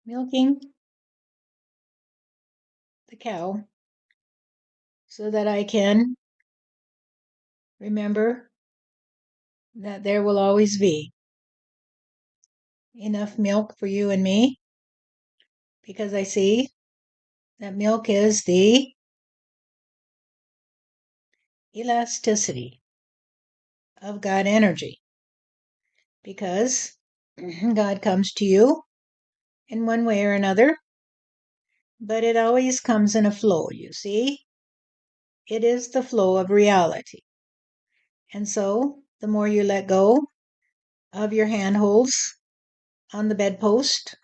milking the cow so that I can remember that there will always be enough milk for you and me, because I see that milk is the elasticity of God energy, because God comes to you in one way or another, but it always comes in a flow, you see. It is the flow of reality. And so the more you let go of your handholds on the bedpost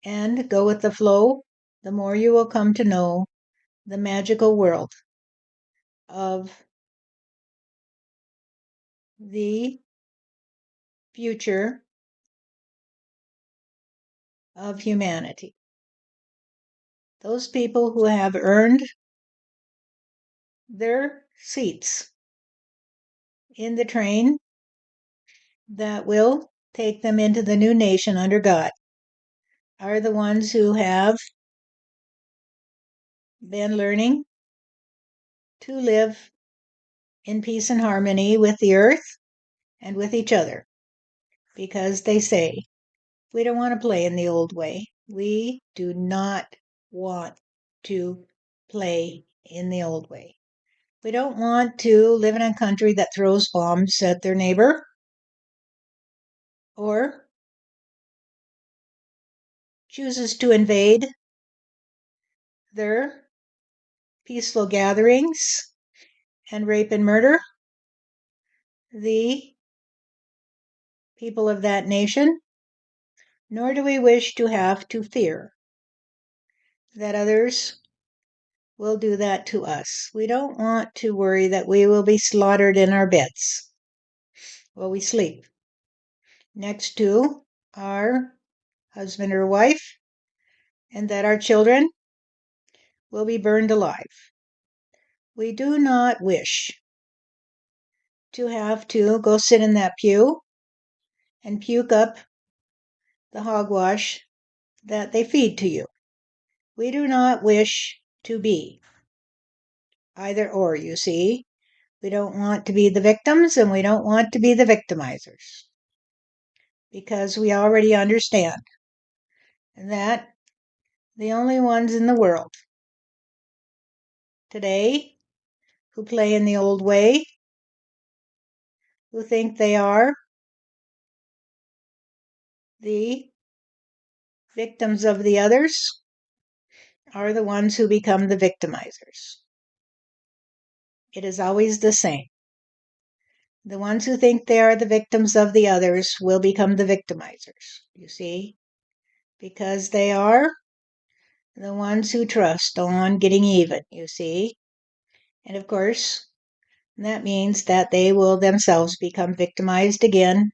and go with the flow, the more you will come to know the magical world of the future of humanity. Those people who have earned their seats in the train that will take them into the new nation under God are the ones who have been learning to live in peace and harmony with the earth and with each other, because they say, we don't want to play in the old way. We do not want to play in the old way. We don't want to live in a country that throws bombs at their neighbor or chooses to invade their peaceful gatherings and rape and murder the people of that nation, nor do we wish to have to fear that others will do that to us. We don't want to worry that we will be slaughtered in our beds while we sleep next to our husband or wife, and that our children will be burned alive. We do not wish to have to go sit in that pew and puke up the hogwash that they feed to you. We do not wish to be either or, you see. We don't want to be the victims and we don't want to be the victimizers, because we already understand that the only ones in the world today who play in the old way, who think they are the victims of the others, are the ones who become the victimizers. It is always the same. The ones who think they are the victims of the others will become the victimizers, you see, because they are the ones who trust on getting even, you see. And of course, that means that they will themselves become victimized again,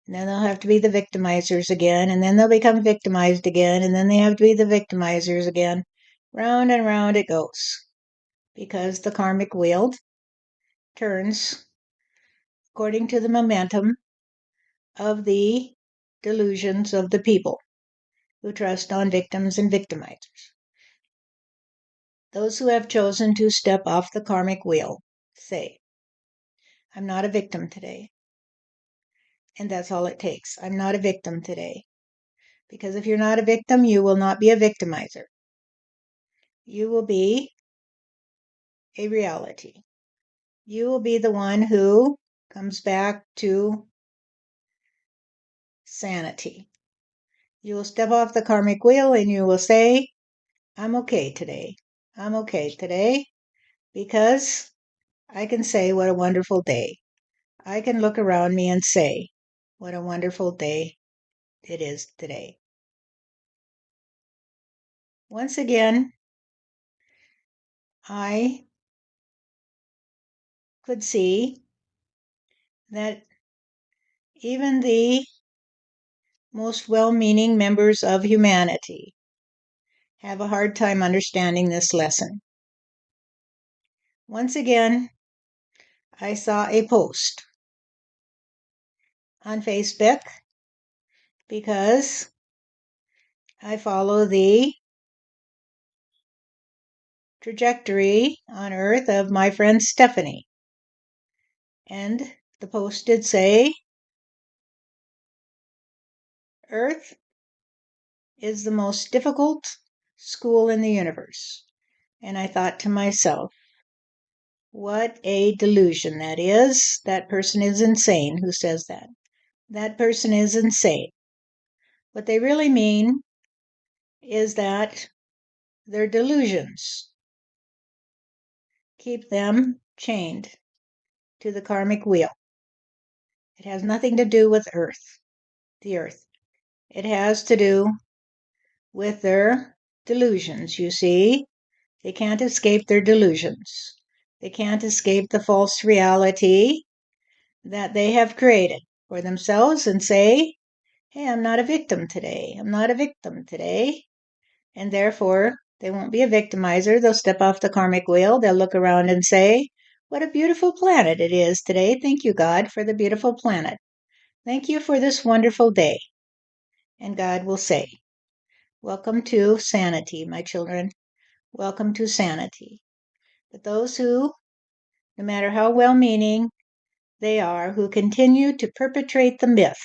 and then they'll have to be the victimizers again, and then they'll become victimized again, and then they have to be the victimizers again. Round and round it goes, because the karmic wheel turns according to the momentum of the delusions of the people who trust on victims and victimizers. Those who have chosen to step off the karmic wheel say, I'm not a victim today. And that's all it takes. I'm not a victim today. Because if you're not a victim, you will not be a victimizer. You will be a reality. You will be the one who comes back to sanity. You will step off the karmic wheel and you will say, I'm okay today. I'm okay today, because I can say what a wonderful day. I can look around me and say what a wonderful day it is today. Once again, I could see that even the most well-meaning members of humanity have a hard time understanding this lesson. Once again, I saw a post on Facebook, because I follow the trajectory on Earth of my friend Stephanie. And the post did say, Earth is the most difficult school in the universe. And I thought to myself, what a delusion that is. That person is insane who says that. That person is insane. What they really mean is that their delusions keep them chained to the karmic wheel. It has nothing to do with the earth. It has to do with their delusions, you see. They can't escape their delusions. They can't escape the false reality that they have created for themselves and say, hey, I'm not a victim today. I'm not a victim today. And therefore, they won't be a victimizer. They'll step off the karmic wheel. They'll look around and say, what a beautiful planet it is today. Thank you, God, for the beautiful planet. Thank you for this wonderful day. And God will say, welcome to sanity, my children. Welcome to sanity. But those who, no matter how well-meaning they are, who continue to perpetrate the myth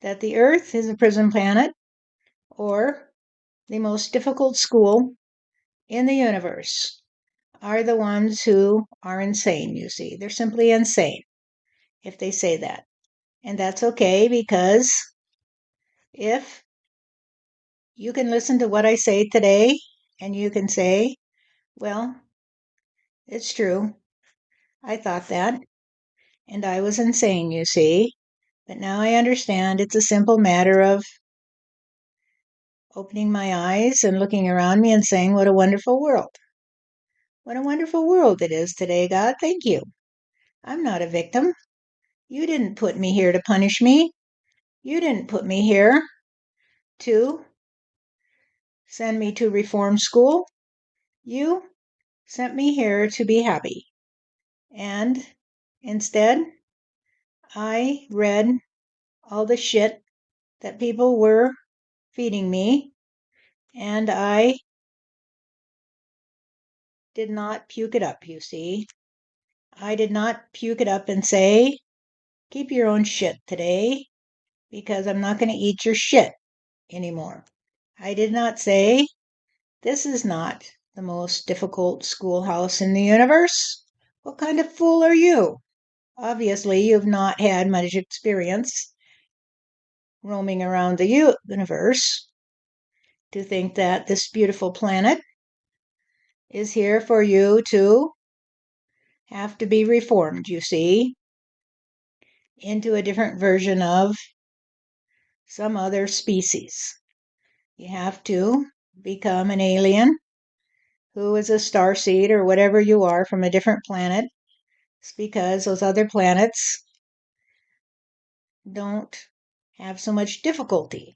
that the earth is a prison planet or the most difficult school in the universe, are the ones who are insane, you see. They're simply insane if they say that. And that's okay, because if you can listen to what I say today and you can say, well, it's true. I thought that. And I was insane, you see. But now I understand it's a simple matter of opening my eyes and looking around me and saying, what a wonderful world. What a wonderful world it is today, God. Thank you. I'm not a victim. You didn't put me here to punish me. You didn't put me here to send me to reform school. You sent me here to be happy. And instead, I read all the shit that people were feeding me, and I did not puke it up, you see. I did not puke it up and say, keep your own shit today, because I'm not going to eat your shit anymore. I did not say, this is not the most difficult schoolhouse in the universe. What kind of fool are you? Obviously, you've not had much experience roaming around the universe to think that this beautiful planet is here for you to have to be reformed, you see, into a different version of some other species. You have to become an alien who is a starseed or whatever you are from a different planet. It's because those other planets don't have so much difficulty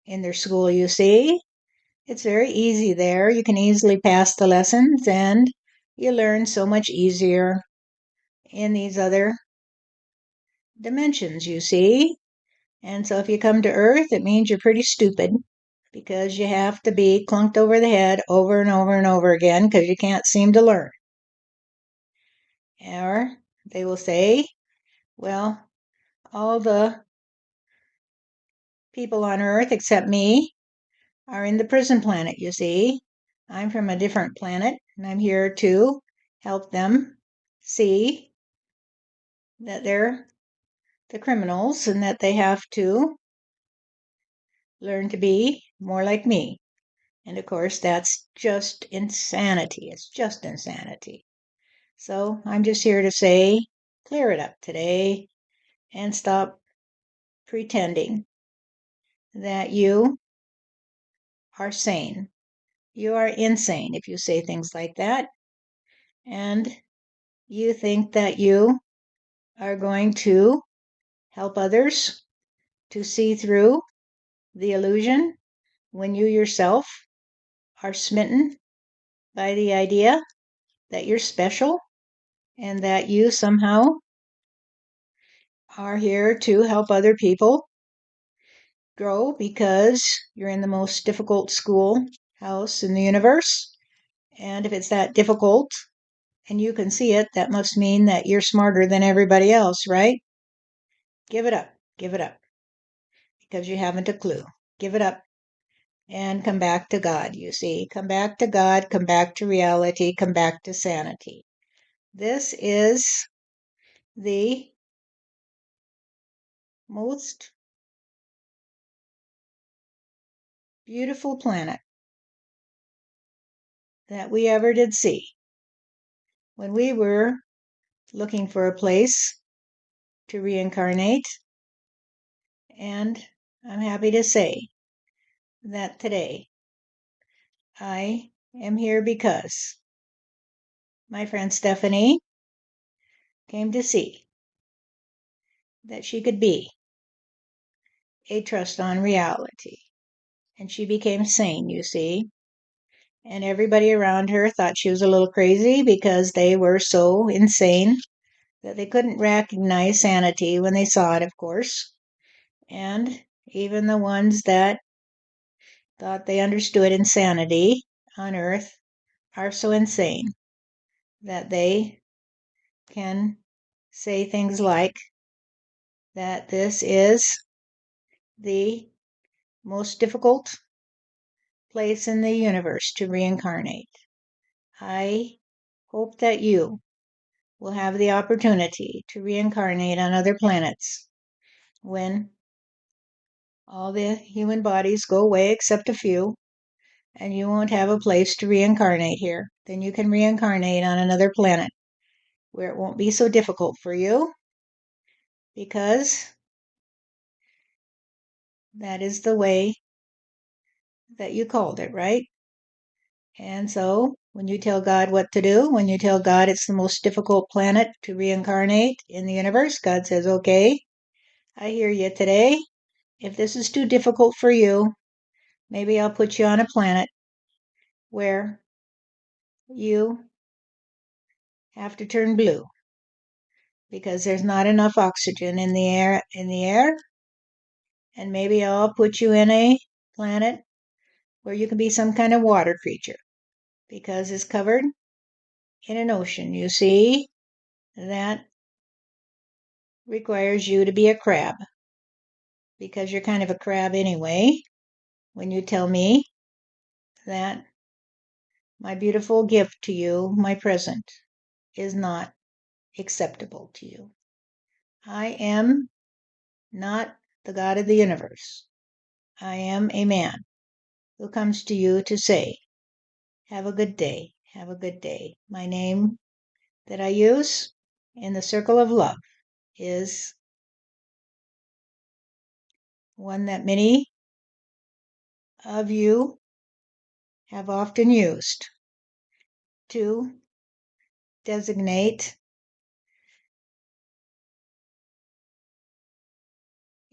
in their school, you see. It's very easy there. You can easily pass the lessons and you learn so much easier in these other dimensions, you see. And so if you come to Earth, it means you're pretty stupid, because you have to be clunked over the head over and over and over again because you can't seem to learn. Or they will say, well, all the people on Earth except me are in the prison planet, you see. I'm from a different planet, and I'm here to help them see that they're the criminals and that they have to learn to be more like me. And of course, that's just insanity. It's just insanity. So I'm just here to say, clear it up today and stop pretending that you are sane. You are insane if you say things like that. And you think that you are going to help others to see through the illusion when you yourself are smitten by the idea that you're special and that you somehow are here to help other people grow because you're in the most difficult schoolhouse in the universe. And if it's that difficult and you can see it, that must mean that you're smarter than everybody else, right? Give it up. Give it up. Because you haven't a clue. Give it up and come back to God, you see. Come back to God, come back to reality, come back to sanity. This is the most beautiful planet that we ever did see. When we were looking for a place to reincarnate, and I'm happy to say that today I am here because my friend Stephanie came to see that she could be a trust on reality. And she became sane, you see. And everybody around her thought she was a little crazy because they were so insane that they couldn't recognize sanity when they saw it, of course. And even the ones that thought they understood insanity on Earth are so insane that they can say things like that this is the most difficult place in the universe to reincarnate. I hope that you will have the opportunity to reincarnate on other planets when all the human bodies go away except a few, and you won't have a place to reincarnate here. Then you can reincarnate on another planet where it won't be so difficult for you because that is the way that you called it, right? And so when you tell God what to do, when you tell God it's the most difficult planet to reincarnate in the universe, God says, okay, I hear you today. If this is too difficult for you, maybe I'll put you on a planet where you have to turn blue because there's not enough oxygen in the air, and maybe I'll put you in a planet where you can be some kind of water creature because it's covered in an ocean, you see, that requires you to be a crab because you're kind of a crab anyway when you tell me that my beautiful gift to you, my present, is not acceptable to you. I am not the God of the universe. I am a man who comes to you to say, have a good day, have a good day. My name that I use in the circle of love is one that many of you have often used to designate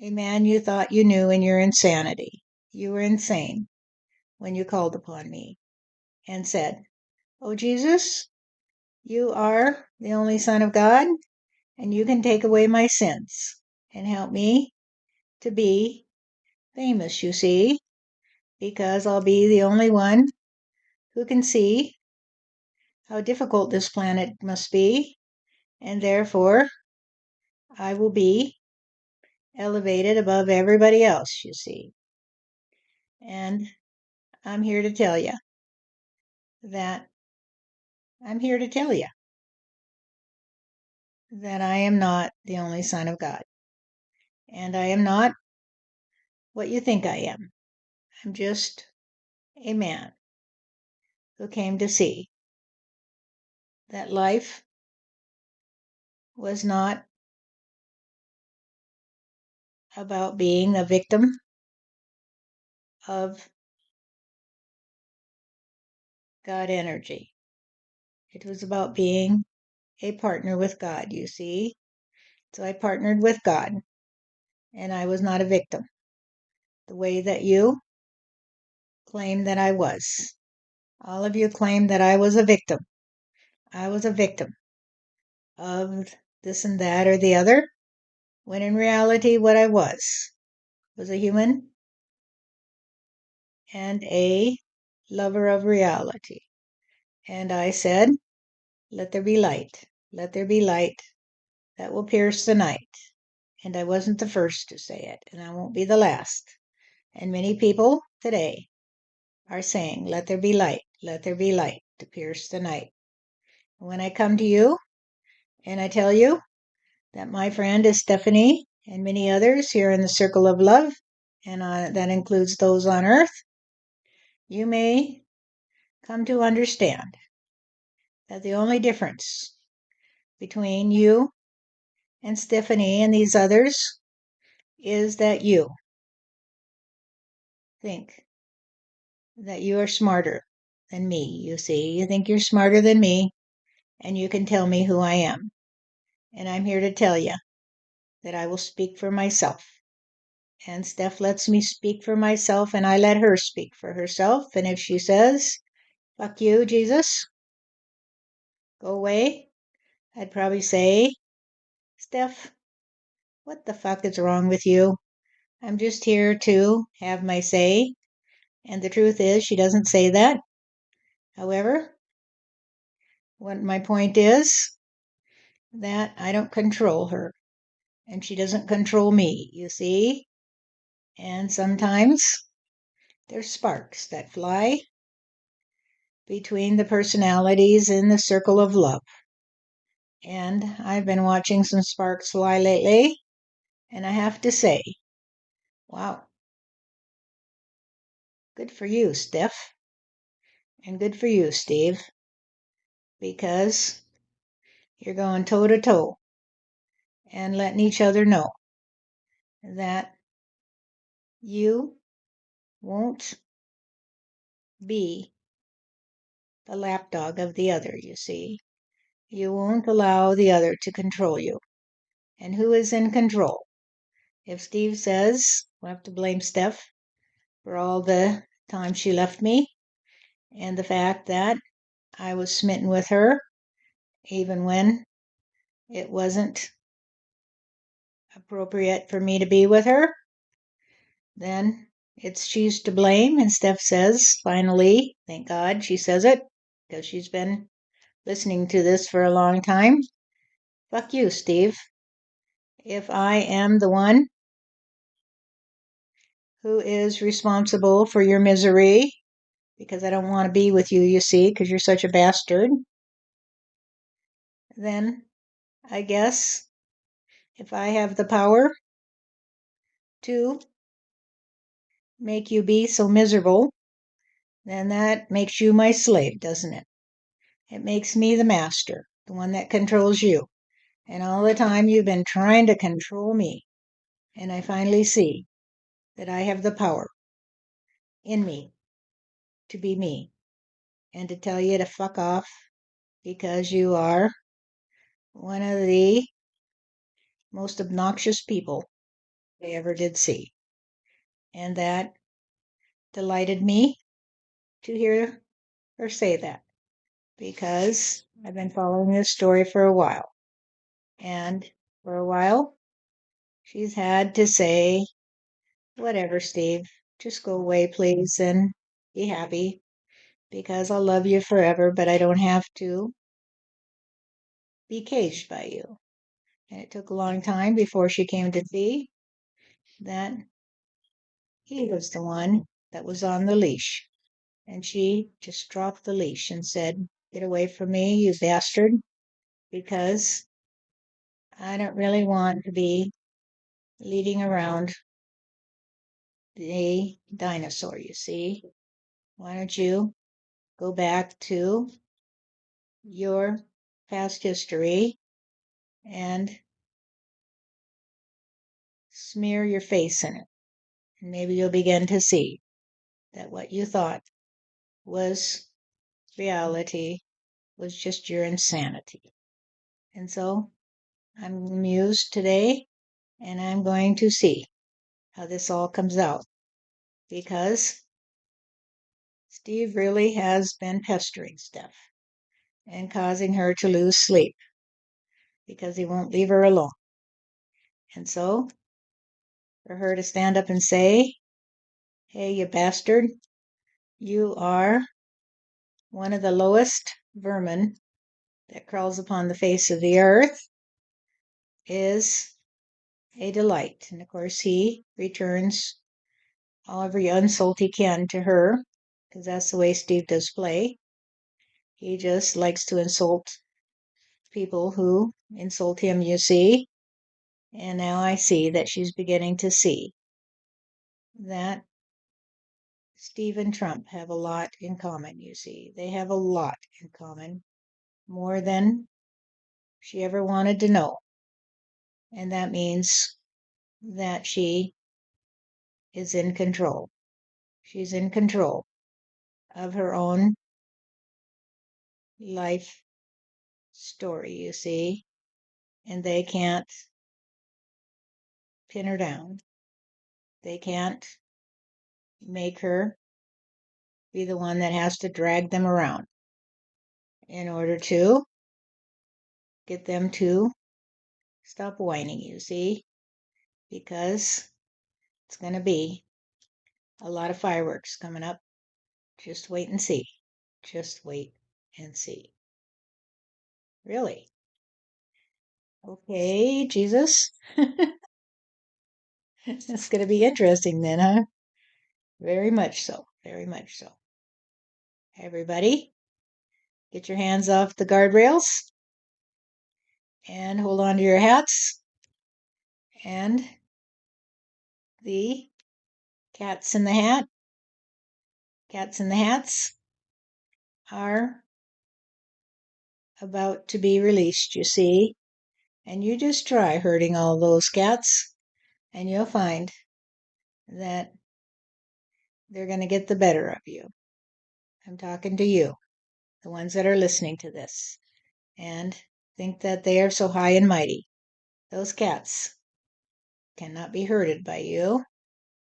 a man you thought you knew in your insanity. You were insane when you called upon me and said, oh, Jesus, you are the only Son of God, and you can take away my sins and help me to be famous, you see, because I'll be the only one who can see how difficult this planet must be, and therefore I will be elevated above everybody else, you see. And I'm here to tell you that I'm here to tell you that I am not the only Son of God. And I am not what you think I am. I'm just a man who came to see that life was not about being a victim of God energy. It was about being a partner with God, you see. So I partnered with God, and I was not a victim, the way that you claim that I was. All of you claim that I was a victim. I was a victim of this and that or the other, when in reality, what I was a human and a lover of reality. And I said, let there be light. Let there be light that will pierce the night. And I wasn't the first to say it, and I won't be the last. And many people today are saying, let there be light to pierce the night. And when I come to you and I tell you that my friend is Stephanie and many others here in the circle of love, and that includes those on earth, you may come to understand that the only difference between you and Stephanie and these others is that you think that you are smarter than me, you see. You think you're smarter than me, and you can tell me who I am. And I'm here to tell you that I will speak for myself. And Steph lets me speak for myself, and I let her speak for herself. And if she says, fuck you, Jesus, go away, I'd probably say, Steph, what the fuck is wrong with you? I'm just here to have my say. And the truth is, she doesn't say that. However, what my point is that I don't control her, and she doesn't control me, you see? And sometimes there's sparks that fly between the personalities in the circle of love. And I've been watching some sparks fly lately, and I have to say, wow, good for you, Steph, and good for you, Steve, because you're going toe to toe and letting each other know that you won't be the lapdog of the other, you see. You won't allow the other to control you. And who is in control? If Steve says, we'll have to blame Steph for all the time she left me and the fact that I was smitten with her, even when it wasn't appropriate for me to be with her, then she's to blame. And Steph says, finally, thank God she says it, because she's been listening to this for a long time. Fuck you, Steve. If I am the one who is responsible for your misery, because I don't want to be with you, you see, because you're such a bastard, then I guess if I have the power to make you be so miserable, then that makes you my slave, doesn't it? It makes me the master, the one that controls you. And all the time you've been trying to control me. And I finally see that I have the power in me to be me and to tell you to fuck off because you are one of the most obnoxious people I ever did see. And that delighted me to hear her say that because I've been following this story for a while. And for a while, she's had to say, whatever, Steve, just go away, please, and be happy because I'll love you forever, but I don't have to be caged by you. And it took a long time before she came to see that he was the one that was on the leash. And she just dropped the leash and said, get away from me, you bastard, because I don't really want to be leading around the dinosaur, you see. Why don't you go back to your past history and smear your face in it? And maybe you'll begin to see that what you thought was reality was just your insanity. And so I'm amused today, and I'm going to see how this all comes out because Steve really has been pestering Steph and causing her to lose sleep because he won't leave her alone. And so for her to stand up and say, hey, you bastard, You are one of the lowest vermin that crawls upon the face of the earth, is a delight. And of course, he returns all every insult he can to her, because that's the way Steve does play. He just likes to insult people who insult him, you see. And now I see that she's beginning to see that Steve and Trump have a lot in common, you see. They have a lot in common, more than she ever wanted to know. And that means that she is in control. She's in control of her own life story, you see. And they can't pin her down. They can't make her be the one that has to drag them around in order to get them to stop whining, you see, because it's going to be a lot of fireworks coming up. Just wait and see. Just wait and see. Really? Okay, Jesus. It's going to be interesting then, huh? Very much so. Very much so. Everybody, get your hands off the guardrails and hold on to your hats. And the cats in the hats are about to be released, you see. And you just try hurting all those cats, and you'll find that they're going to get the better of you. I'm talking to you, the ones that are listening to this, and think that they are so high and mighty. Those cats cannot be hurted by you,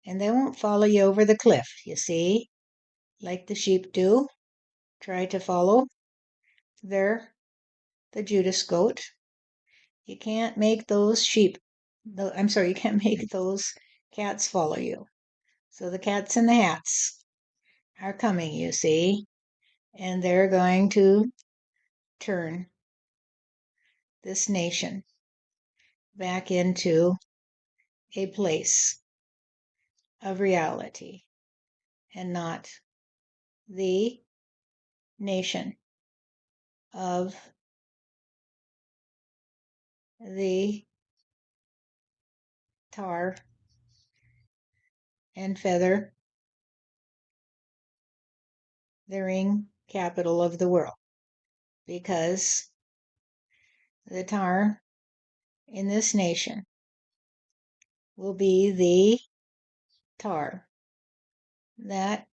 and they won't follow you over the cliff, you see, like the sheep do. Try to follow the Judas goat. You can't make those you can't make those cats follow you. So the cats in the hats are coming, you see, and they're going to turn this nation back into a place of reality and not the nation of the tar and feather, the ring capital of the world, because the tar in this nation will be the tar that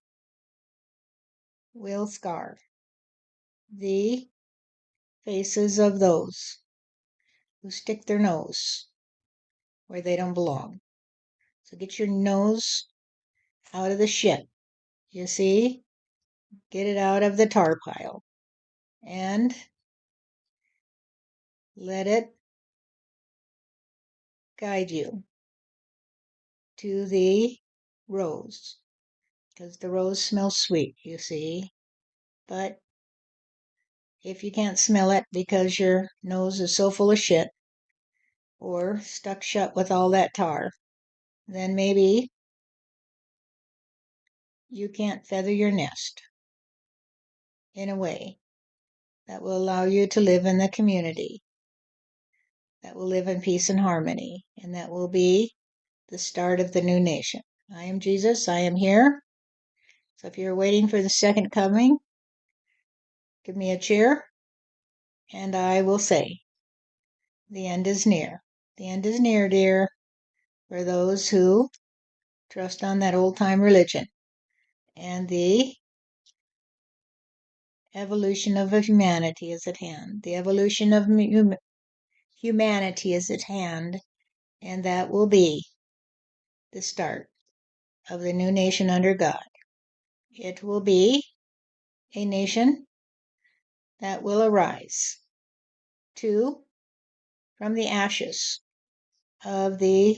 will scar the faces of those who stick their nose where they don't belong. So get your nose out of the shit, you see? Get it out of the tar pile and let it guide you to the rose, because the rose smells sweet, you see. But if you can't smell it because your nose is so full of shit or stuck shut with all that tar, then maybe you can't feather your nest in a way that will allow you to live in the community, that will live in peace and harmony, and that will be the start of the new nation. I am Jesus. I am here. So if you're waiting for the second coming, give me a cheer, and I will say, the end is near. The end is near, dear, for those who trust on that old time religion. And the evolution of humanity is at hand. The evolution of humanity is at hand, and that will be the start of the new nation under God. It will be a nation that will arise from the ashes of the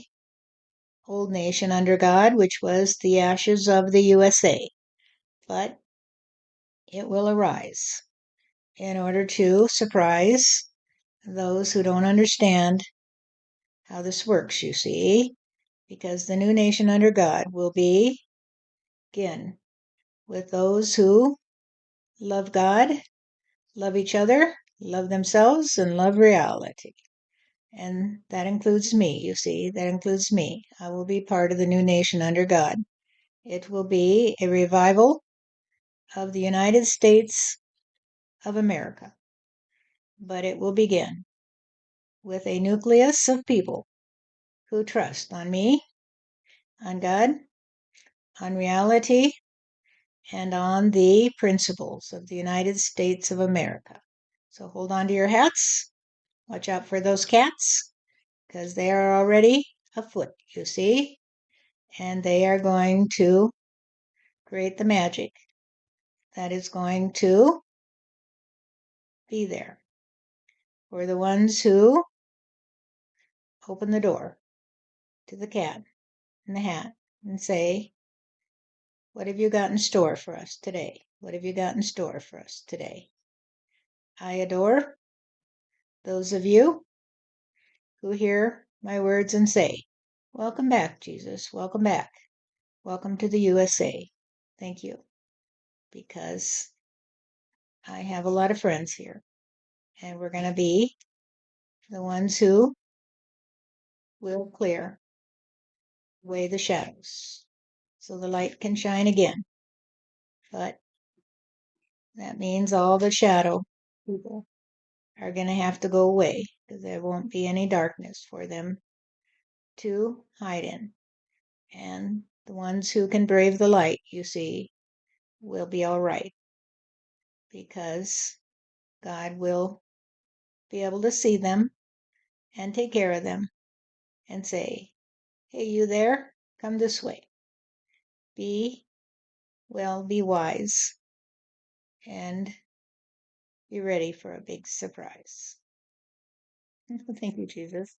old nation under God, which was the ashes of the USA. but it will arise in order to surprise those who don't understand how this works, you see, because the new nation under God will begin with those who love God, love each other, love themselves, and love reality. And that includes me, you see, that includes me. I will be part of the new nation under God. It will be a revival of the United States of America, but it will begin with a nucleus of people who trust on me, on God, on reality, and on the principles of the United States of America. So hold on to your hats. Watch out for those cats because they are already afoot, you see, and they are going to create the magic that is going to be there for the ones who open the door to the cat in the hat and say, "What have you got in store for us today? What have you got in store for us today?" I adore those of you who hear my words and say, "Welcome back, Jesus. Welcome back. Welcome to the USA." Thank you, because I have a lot of friends here, and we're going to be the ones who will clear away the shadows so the light can shine again. But that means all the shadow people are going to have to go away because there won't be any darkness for them to hide in. And the ones who can brave the light, you see, will be all right because God will be able to see them and take care of them and say, "Hey, you there? Come this way. Be be wise, and be ready for a big surprise." Thank you, Jesus.